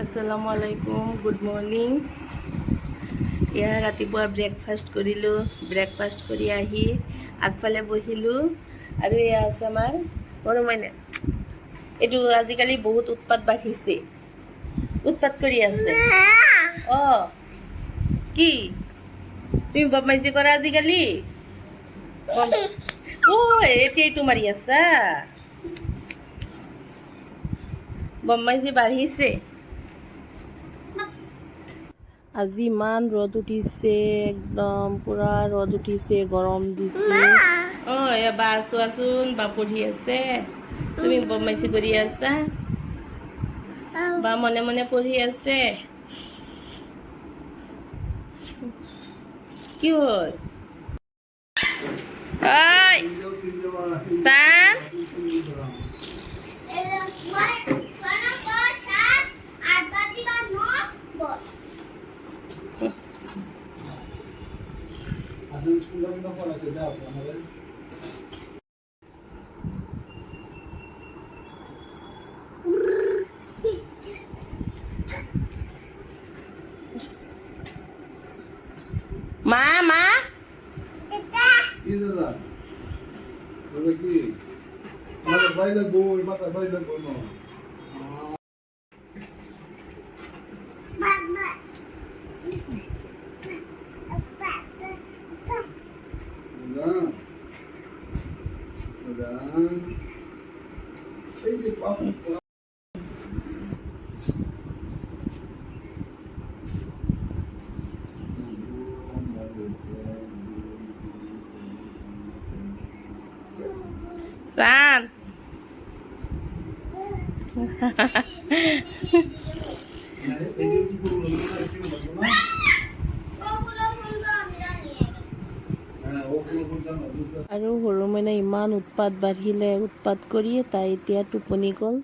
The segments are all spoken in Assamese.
আসসালামু আলাইকুম, গুড মৰ্ণিং। এয়া ৰাতিপুৱা ব্ৰেকফাষ্ট কৰিলোঁ। ব্ৰেকফাষ্ট কৰি আহি আগফালে বহিলোঁ আৰু এয়া আছে আমাৰ সৰু মইনা। এইটো আজিকালি বহুত উৎপাত বাঢ়িছে, উৎপাত কৰি আছে। অঁ, কি তুমি বদমাইছি কৰা আজিকালি? এতিয়াইতো মাৰি আছা। বদমাইছি বাঢ়িছে। আজি ইমান ৰ'দ উঠিছে, একদম পুৰা ৰ'দ উঠিছে, গৰম দিছে। এয়া বা চোৱাচোন, বা পঢ়ি আছে, তুমি বদমাইছি কৰি আছা। বা মনে মনে পঢ়ি আছে। কি হ'ল? ঐ চান, মা মা কি দাদা দাদা কি মাথার বাইরে বই মাথার বাইরে বই না এই যে চান। আৰু সৰু মইনা ইমান উৎপাত বাঢ়িলে, উৎপাত কৰি তাই এতিয়া টোপনি গ'ল।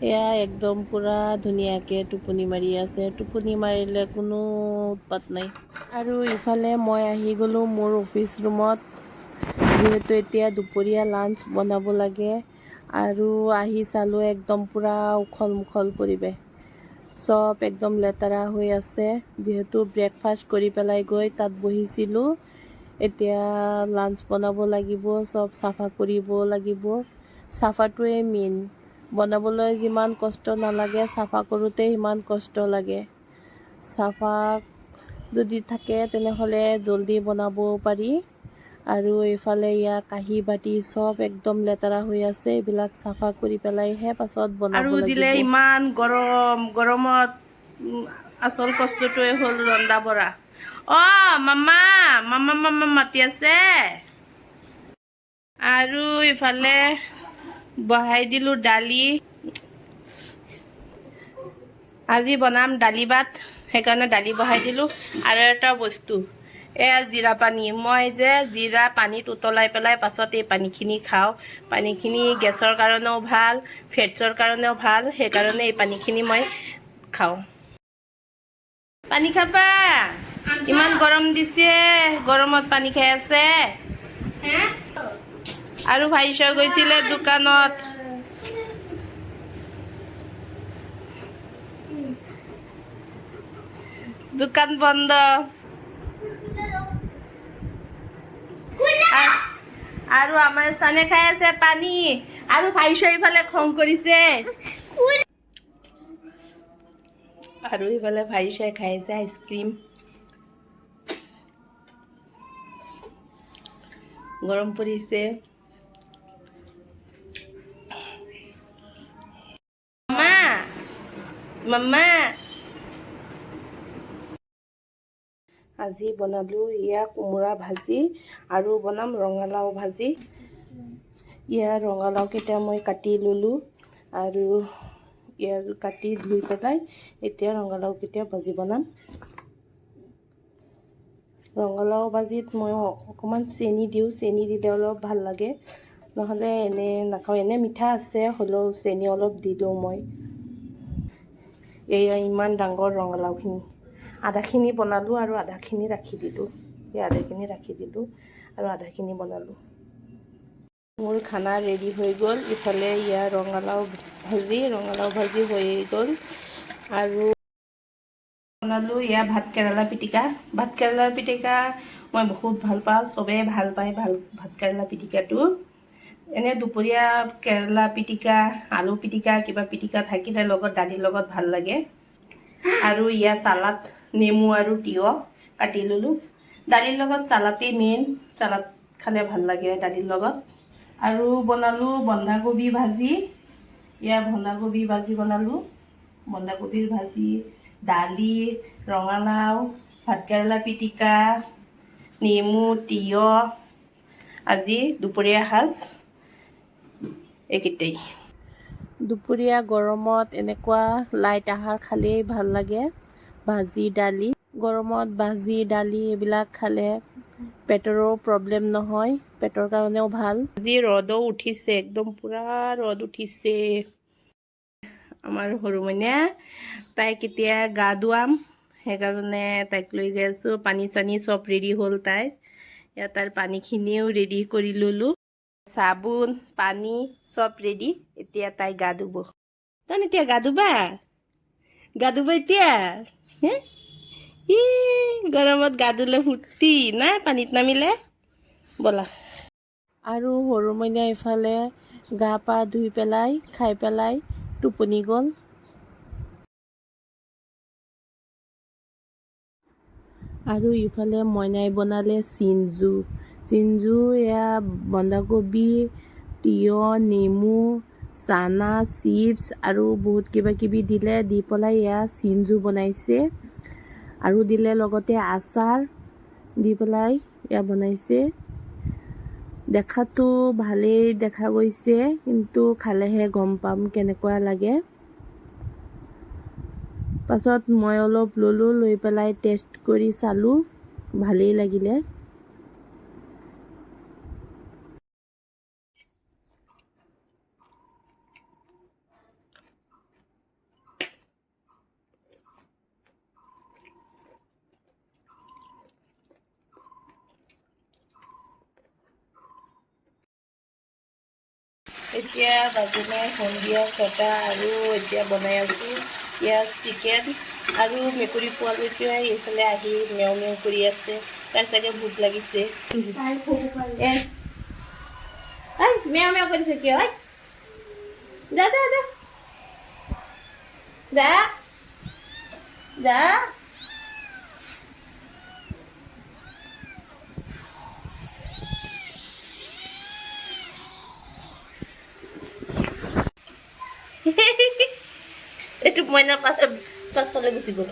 এয়া একদম পুৰা ধুনীয়াকৈ টোপনি মাৰি আছে। টোপনি মাৰিলে কোনো উৎপাত নাই। আৰু ইফালে মই আহি গ'লোঁ মোৰ অফিচ ৰুমত, যিহেতু এতিয়া দুপৰীয়া লাঞ্চ বনাব লাগে। আৰু আহি চালোঁ একদম পূৰা উখল মুখল পৰিৱেশ, চব একদম লেতেৰা হৈ আছে। যিহেতু ব্ৰেকফাষ্ট কৰি পেলাই গৈ তাত বহিছিলোঁ, এতিয়া লাঞ্চ বনাব লাগিব, চব চাফা কৰিব লাগিব। চাফাটোৱে মেইন, বনাবলৈ যিমান কষ্ট নালাগে, চাফা কৰোঁতে সিমান কষ্ট লাগে। চাফা যদি থাকে তেনেহ'লে জল্দি বনাব পাৰি। আৰু এইফালে ইয়াৰ কাঁহী বাতি চব একদম লেতেৰা হৈ আছে, এইবিলাক চাফা কৰি পেলাইহে পাছত বনাব লাগিব। আৰু দিলে ইমান গৰম, গৰমত আচল কষ্টটোৱে হ'ল ৰন্ধা বঢ়া। মামা মামা মামা মাতি আছে। আৰু ইফালে বহাই দিলোঁ দালি। আজি বনাম দালি ভাত, সেইকাৰণে দালি বহাই দিলোঁ। আৰু এটা বস্তু, এয়া জিৰা পানী। মই যে জিৰা পানীত উতলাই পেলাই পাছত এই পানীখিনি খাওঁ। পানীখিনি গেছৰ কাৰণেও ভাল, ফেটছৰ কাৰণেও ভাল, সেইকাৰণে এই পানীখিনি মই খাওঁ। পানী খাবা? ইমান গৰম দিছে, গৰমত পানী খাই আছে। আৰু ভাইশ্য গৈছিলে দোকানত। দোকান বন্ধ। আৰু আমাৰ চানে খাই আছে পানী। আৰু ভাইশ্য ইফালে খং কৰিছে। আৰু ইফালে ভাইশ্য খাই আছে আইচক্ৰীম। গৰম পৰিছে। মামা মামা, আজি বনালোঁ এয়া কোমোৰা ভাজি আৰু বনাম ৰঙালাও ভাজি। এয়া ৰঙালাওকেইটা মই কাটি ল'লোঁ আৰু ইয়াৰ কাটি ধুই পেলাই এতিয়া ৰঙালাওকেইটা ভাজি বনাম। ৰঙালাও ভাজিত মই অকণমান চেনি দিওঁ, চেনি দিলে অলপ ভাল লাগে, নহ'লে এনে নাখাওঁ। এনে মিঠা আছে, হ'লেও চেনি অলপ দি দিওঁ মই। এয়া ইমান ডাঙৰ ৰঙালাওখিনি, আধাখিনি বনালোঁ আৰু আধাখিনি ৰাখি দিলোঁ। এই আধাখিনি ৰাখি দিলোঁ আৰু আধাখিনি বনালোঁ। মোৰ খানা ৰেডি হৈ গ'ল। ইফালে ইয়াৰ ৰঙালাও ভাজি হৈ গ'ল আৰু বনালোঁ এয়া ভাতকেৰেলা পিটিকা। ভাতকেৰেলা পিটিকা মই বহুত ভাল পাওঁ, চবেই ভাল পায় ভাতকেৰেলা পিটিকাটো। এনে দুপৰীয়া কেৰেলা পিটিকা, আলু পিটিকা, কিবা পিটিকা থাকিলে লগত দালিৰ লগত ভাল লাগে। আৰু ইয়াৰ চালাড, নেমু আৰু তিয়ঁহ কাটি ল'লোঁ। দালিৰ লগত চালাডেই মেইন, চালাড খালে ভাল লাগে দালিৰ লগত। আৰু বনালোঁ বন্ধাকবি ভাজি। ইয়াৰ বন্ধাকবি ভাজি বনালোঁ, বন্ধাকবিৰ ভাজি, দালি, ৰঙালাও, ভাতকেৰেলা পিটিকা, নেমু, তিয়ঁহ। আজি দুপৰীয়া সাজ এইকেইটাই। দুপৰীয়া গৰমত এনেকুৱা লাইট আহাৰ খালেই ভাল লাগে। ভাজি দালি, গৰমত ভাজি দালি এইবিলাক খালে পেটৰো প্ৰব্লেম নহয়, পেটৰ কাৰণেও ভাল। আজি ৰ'দো উঠিছে, একদম পুৰা ৰ'দ উঠিছে। আমাৰ সৰু মইনা, তাইক এতিয়া গা ধুৱাম, সেইকাৰণে তাইক লৈ গৈ আছোঁ। পানী চানী চব ৰেডি হ'ল তাইৰ। ইয়াত তাইৰ পানীখিনিও ৰেডি কৰি ল'লোঁ, চাবোন পানী চব ৰেডি। এতিয়া তাই গা ধুব। তই এতিয়া গা ধুবা এতিয়া? গৰমত গা ধুলে ফূৰ্তি না, পানীত নামিলে। ব'লা। আৰু সৰু মইনা ইফালে গা পা ধুই পেলাই খাই পেলাই টোপনি গ'ল। আৰু ইফালে মইনাই বনালে চিঞ্জু এয়া বন্ধাকবি, তিয়ঁহ, নেমু, চানা, চিপছ আৰু বহুত কিবা কিবি দিলে, দি পেলাই এয়া চিঞ্জু বনাইছে। আৰু দিলে লগতে আচাৰ দি পেলাই এয়া বনাইছে। দেখাতো ভালেই দেখা গৈছে, কিন্তু খালেহে গম পাম কেনেকুৱা লাগে। পাছত মই অলপ ল'লোঁ, লৈ পেলাই টেষ্ট কৰি চালোঁ, ভালেই লাগিলে। এতিয়া বাজিলে সন্ধিয়া 6টা আৰু এতিয়া বনাই আছোঁ ইয়াত চিকেন। আৰু মেকুৰী পোৱালিটোৱে এইফালে আহি মেও মেও কৰি আছে, তাই চাগে ভোক লাগিছে। মেও মেও কৰিছে কিয়? যা যা যা যা যা। এইটো মইনা পাছফালে গুচি গ'ল।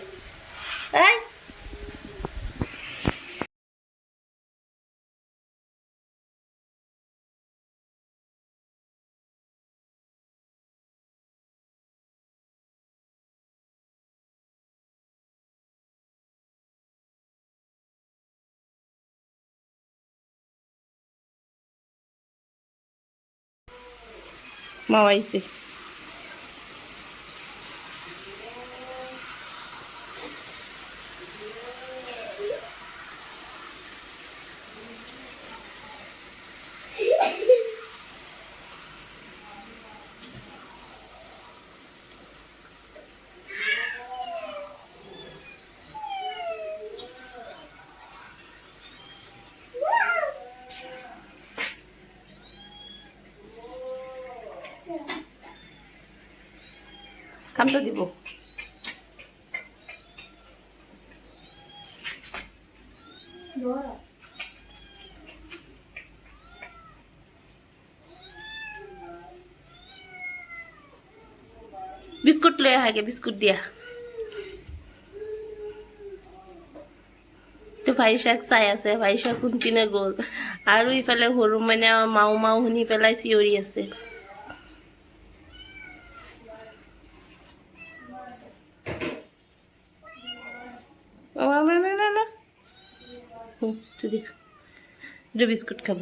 মাও আহিছে। কামটো দিব। বিস্কুট লৈ আহাগে, বিস্কুট দিয়া। ভাইশাক চাই আছে, ভাইশাক কোনপিনে গ'ল। আৰু ইফালে সৰু মানে মাও মাও শুনি পেলাই চিঞৰি আছে। বিস্কুট খাব।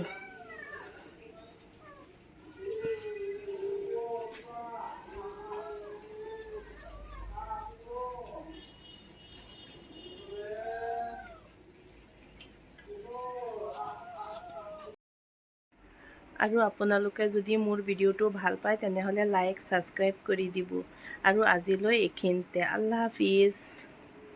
আৰু আপোনালোকে যদি মোৰ ভিডিঅ'টো ভাল পায় তেনেহ'লে লাইক ছাবস্ক্ৰাইব কৰি দিব আৰু আজিলৈ এইখিনিতে আল্লাহ হাফিজ।